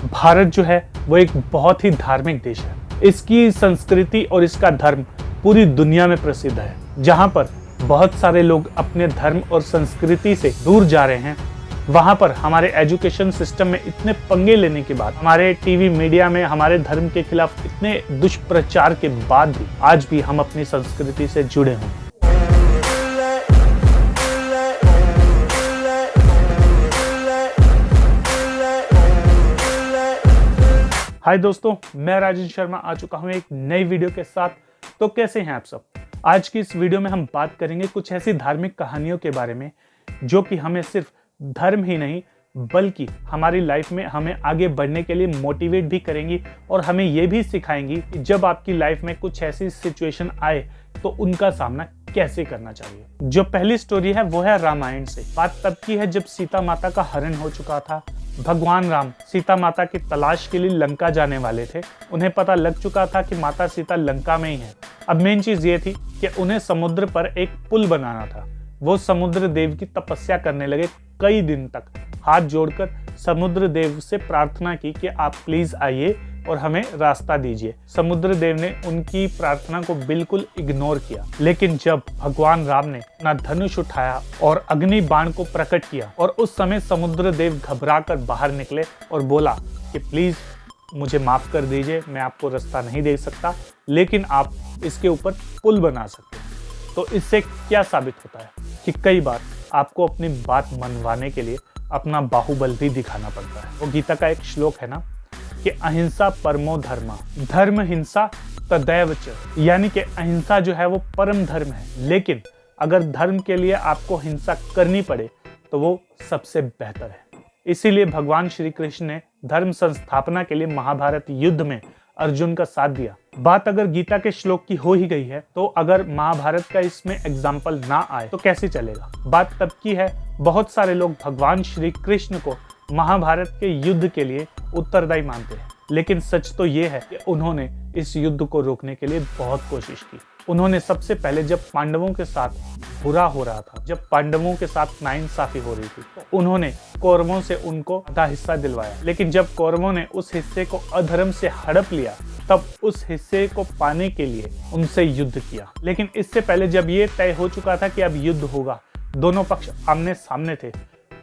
भारत जो है वो एक बहुत ही धार्मिक देश है। इसकी संस्कृति और इसका धर्म पूरी दुनिया में प्रसिद्ध है। जहाँ पर बहुत सारे लोग अपने धर्म और संस्कृति से दूर जा रहे हैं, वहाँ पर हमारे एजुकेशन सिस्टम में इतने पंगे लेने के बाद, हमारे टीवी मीडिया में हमारे धर्म के खिलाफ इतने दुष्प्रचार के बाद भी आज भी हम अपनी संस्कृति से जुड़े हैं। हाय दोस्तों, मैं राजन शर्मा आ चुका हूं एक नई वीडियो के साथ। तो कैसे हैं आप सब? आज की इस वीडियो में हम बात करेंगे कुछ ऐसी धार्मिक कहानियों के बारे में जो कि हमें सिर्फ धर्म ही नहीं बल्कि हमारी लाइफ में हमें आगे बढ़ने के लिए मोटिवेट भी करेंगी और हमें ये भी सिखाएंगी कि जब आपकी लाइफ में कुछ ऐसी सिचुएशन आए तो उनका सामना कैसे करना चाहिए। जो पहली स्टोरी है वो है रामायण से। बात तब की है जब सीता माता का हरण हो चुका था। भगवान राम सीता माता की तलाश के लिए लंका जाने वाले थे। उन्हें पता लग चुका था कि माता सीता लंका में ही है। अब मेन चीज ये थी कि उन्हें समुद्र पर एक पुल बनाना था। वो समुद्र देव की तपस्या करने लगे। कई दिन तक हाथ जोड़कर समुद्र देव से प्रार्थना की कि आप प्लीज आइए और हमें रास्ता दीजिए। समुद्र देव ने उनकी प्रार्थना को बिल्कुल इग्नोर किया। लेकिन जब भगवान राम ने अपना धनुष उठाया और अग्नि बाण को प्रकट किया और उस समय समुद्र देव घबराकर बाहर निकले और बोला कि प्लीज मुझे माफ कर दीजिए, मैं आपको रास्ता नहीं दे सकता, लेकिन आप इसके ऊपर पुल बना सकते हैं। तो इससे क्या साबित होता है कि कई बार आपको अपनी बात मनवाने के लिए अपना बाहुबल भी दिखाना पड़ता है। वो गीता का एक श्लोक है ना कि अहिंसा परमो धर्मा, धर्म हिंसा तदैव च, यानी कि अहिंसा जो है वो परम धर्म है। लेकिन अगर धर्म के लिए आपको हिंसा करनी पड़े तो वो सबसे बेहतर है। इसीलिए भगवान श्री कृष्ण ने धर्म संस्थापना के लिए महाभारत युद्ध में अर्जुन का साथ दिया। बात अगर गीता के श्लोक की हो ही गई है तो अगर महाभारत का इसमें एग्जाम्पल ना आए तो कैसे चलेगा। बात तब की है, बहुत सारे लोग भगवान श्री कृष्ण को महाभारत के युद्ध के लिए उत्तरदायी मानते हैं, लेकिन सच तो ये है कि उन्होंने इस युद्ध को रोकने के लिए बहुत कोशिश की। उन्होंने सबसे पहले जब पांडवों के साथ बुरा हो रहा था, जब पांडवों के साथ नाइंसाफी हो रही थी, तो उन्होंने कौरवों से उनको आधा हिस्सा दिलवाया। लेकिन जब कौरवों ने उस हिस्से को अधर्म से हड़प लिया तब उस हिस्से को पाने के लिए उनसे युद्ध किया। लेकिन इससे पहले जब ये तय हो चुका था कि अब युद्ध होगा, दोनों पक्ष आमने सामने थे,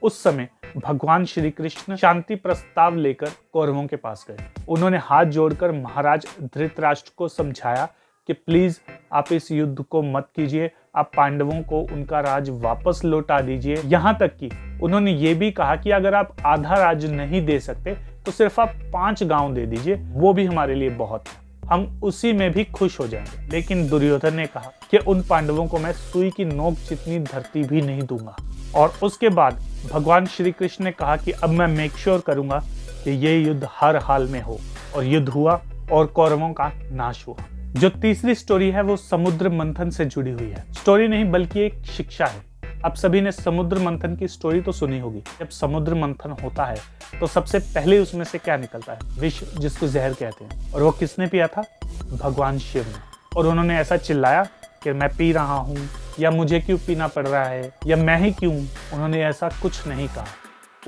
उस समय भगवान श्री कृष्ण शांति प्रस्ताव लेकर कौरवों के पास गए। उन्होंने हाथ जोड़कर महाराज धृतराष्ट्र को समझाया कि प्लीज आप इस युद्ध को मत कीजिए, आप पांडवों को उनका राज वापस लौटा दीजिए। यहाँ तक कि उन्होंने ये भी कहा कि अगर आप आधा राज नहीं दे सकते तो सिर्फ आप 5 गांव दे दीजिए, वो भी हमारे लिए बहुत है, हम उसी में भी खुश हो जाएंगे। लेकिन दुर्योधन ने कहा कि उन पांडवों को मैं सुई की नोक जितनी धरती भी नहीं दूंगा। और उसके बाद भगवान श्री कृष्ण ने कहा कि अब मैं मेक श्योर करूंगा कि ये युद्ध हर हाल में हो। और युद्ध हुआ और कौरवों का नाश हुआ। जो तीसरी स्टोरी है वो समुद्र मंथन से जुड़ी हुई है। स्टोरी नहीं बल्कि एक शिक्षा है। अब सभी ने समुद्र मंथन की स्टोरी तो सुनी होगी। जब समुद्र मंथन होता है तो सबसे पहले उसमें से क्या निकलता है? विष, जिसको जहर कहते हैं। और वो किसने पिया था? भगवान शिव ने। और उन्होंने ऐसा चिल्लाया कि मैं पी रहा हूँ, या मुझे क्यों पीना पड़ रहा है, या मैं ही क्यों। उन्होंने ऐसा कुछ नहीं कहा।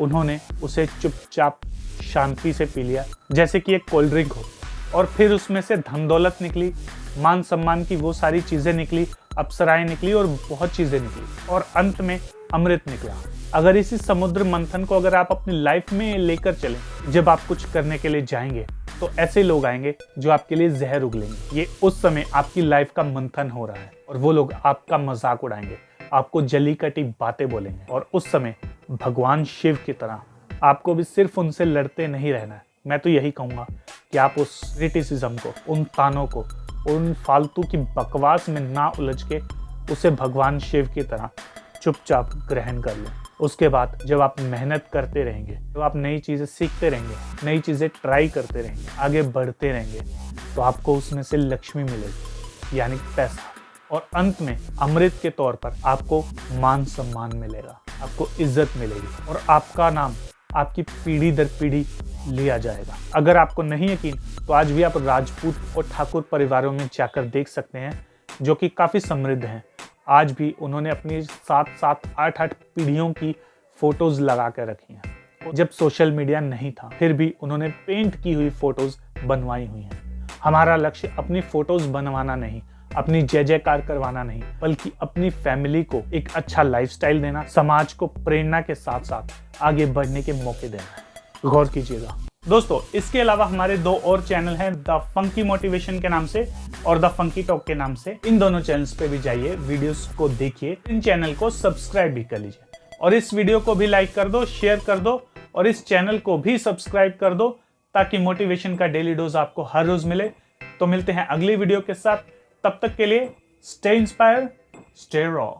उन्होंने उसे चुपचाप शांति से पी लिया जैसे कि एक कोल्ड ड्रिंक हो। और फिर उसमें से धन दौलत निकली, मान सम्मान की वो सारी चीजें निकली, अप्सराएं निकली और बहुत चीजें निकली और अंत में अमृत निकला। अगर इसी समुद्र मंथन को अगर आप अपनी लाइफ में लेकर चलें, जब आप कुछ करने के लिए जाएंगे तो ऐसे लोग आएंगे जो आपके लिए जहर उगलेंगे। ये उस समय आपकी लाइफ का मंथन हो रहा है और वो लोग आपका मजाक उड़ाएंगे, आपको जली कटी बातें बोलेंगे। और उस समय भगवान शिव की तरह आपको भी सिर्फ उनसे लड़ते नहीं रहना है। मैं तो यही कहूँगा कि आप उस क्रिटिसिज्म को, उन तानों को, उन फालतू की बकवास में ना उलझ के उसे भगवान शिव की तरह चुपचाप ग्रहण कर लें। उसके बाद जब आप मेहनत करते रहेंगे, जब आप नई चीज़ें सीखते रहेंगे, नई चीज़ें ट्राई करते रहेंगे, आगे बढ़ते रहेंगे, तो आपको उसमें से लक्ष्मी मिलेगी, यानी पैसा। और अंत में अमृत के तौर पर आपको मान सम्मान मिलेगा, आपको इज्जत मिलेगी और आपका नाम आपकी पीढ़ी दर पीढ़ी लिया जाएगा। अगर आपको नहीं यकीन तो आज भी आप राजपूत और ठाकुर परिवारों में जाकर देख सकते हैं जो कि काफ़ी समृद्ध हैं। आज भी उन्होंने अपनी 7-7, 8-8 पीढ़ियों की फोटोज लगा कर रखी हैं जब सोशल मीडिया नहीं था फिर भी उन्होंने पेंट की हुई फोटोज बनवाई हुई हैं। हमारा लक्ष्य अपनी फोटोज बनवाना नहीं, अपनी जय जयकार करवाना नहीं, बल्कि अपनी फैमिली को एक अच्छा लाइफस्टाइल देना, समाज को प्रेरणा के साथ साथ आगे बढ़ने के मौके देना। गौर कीजिएगा दोस्तों, इसके अलावा हमारे 2 और चैनल हैं, द फंकी मोटिवेशन के नाम से और द फंकी टॉक के नाम से। इन दोनों चैनल्स पे भी जाइए, वीडियोस को देखिए, इन चैनल को सब्सक्राइब भी कर लीजिए और इस वीडियो को भी लाइक कर दो, शेयर कर दो और इस चैनल को भी सब्सक्राइब कर दो ताकि मोटिवेशन का डेली डोज आपको हर रोज मिले। तो मिलते हैं अगली वीडियो के साथ, तब तक के लिए स्टे इंस्पायर्ड, स्टे रॉ।